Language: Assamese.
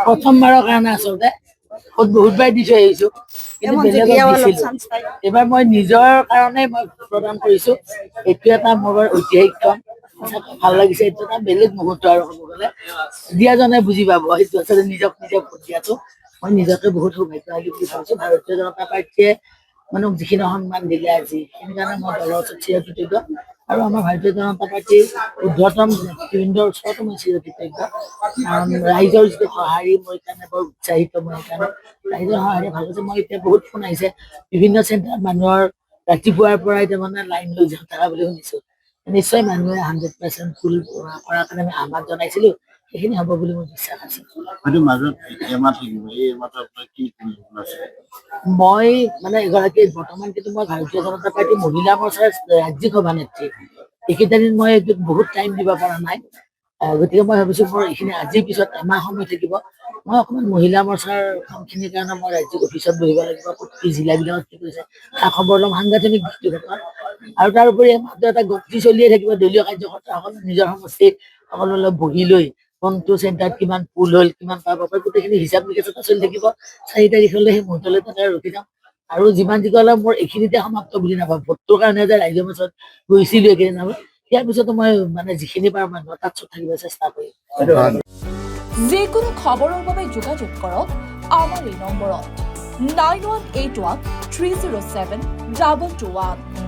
প্ৰথমবাৰৰ কাৰণে আচলতে বহুতবাৰ দি থৈ আহিছো, কিন্তু বেলেগক দিছিলো। এইবাৰ মই নিজৰ কাৰণে মই প্ৰদান কৰিছো। এইটো এটা মোৰ বৰ ঐতিহাসিক কাম, ভাল লাগিছে। এইটো এটা বেলেগ মুহূৰ্ত আৰু ক'ব গ'লে দিয়াজনে বুজি পাব। সেইটো আচলতে নিজক নিজে ভোট দিয়াটো মই নিজকে বহুত সৌভাগ্যশালী বুলি ভাবিছো। ভাৰতীয় জনতা পাৰ্টীয়ে মানে যিখিনি সন্মান দিলে আজি, সেই কাৰণে মই দলৰ ওচৰত চিৰকৃতজ্ঞ। আৰু আমাৰ ভাৰতীয় জনতা পাৰ্টীৰ ঊৰ্ধ্বতম নেতৃবৃন্দৰ ওচৰতো মই চিৰকৃতজ্ঞ। কাৰণ ৰাইজৰ যিটো সঁহাৰি, মই কাৰণে বৰ উৎসাহিত। মই সেইকাৰণে ৰাইজৰ সঁহাৰি ভাল হৈছে। মই এতিয়া বহুত ফোন আহিছে বিভিন্ন চেণ্টাৰত, মানুহৰ ৰাতিপুৱাৰ পৰাই তাৰমানে লাইন লৈ থকা বুলি শুনিছো। নিশ্চয় মানুহে 100% ফুল কৰাৰ কাৰণে আমি আহ্বান জনাইছিলো, সেইখিনি হ'ব বুলি মোৰ বিশ্বাস আছে। মই মানে এগৰাকী বৰ্তমান কিন্তু মই ভাৰতীয় জনতা পাৰ্টী মহিলা মৰ্চাৰ ৰাজ্যিক সভানেত্ৰী। এইকেইটা দিন মই এইটোত বহুত টাইম দিব পৰা নাই, গতিকে মই ভাবিছো মোৰ এইখিনি আজিৰ পিছত এমাহ সময় থাকিব। মই অকণমান মহিলা মৰ্চাৰ কামখিনিৰ কাৰণে মই ৰাজ্যিক অফিচত বহিব লাগিব। প্ৰতি জিলাবিলাকত কি কৰিছে খা খবৰ ল'ম, সাংঘাতিক ব্যক্তিগত। আৰু তাৰোপৰি এটা গতি চলিয়ে থাকিব। দলীয় কাৰ্যকৰ্তাসকল নিজৰ সমষ্টিত সকলোলৈ বহি লৈ কোনটো চেণ্টাৰত কিমান পুল হ'ল, কিমান পাব পাৰে, গোটেইখিনি হিচাপ নিকাচ এটা চলি থাকিব। 4 তাৰিখলৈ সেই মুহূৰ্তলৈ তাতে ৰখি যাম। আৰু যিমান যি ক'লে মোৰ এইখিনিতে সমাপ্ত বুলি নাভাবোঁ। ভোটটোৰ কাৰণে যে ৰাইজৰ মাজত গৈছিলো এইকেইদিন, ইয়াৰ পিছতো মই মানে যিখিনি পাৰোঁ মানুহৰ তাত থাকিব চেষ্টা কৰিম। যিকোনো খবৰৰ বাবে যোগাযোগ কৰক আমাৰ এই নম্বৰত 9181 307 221।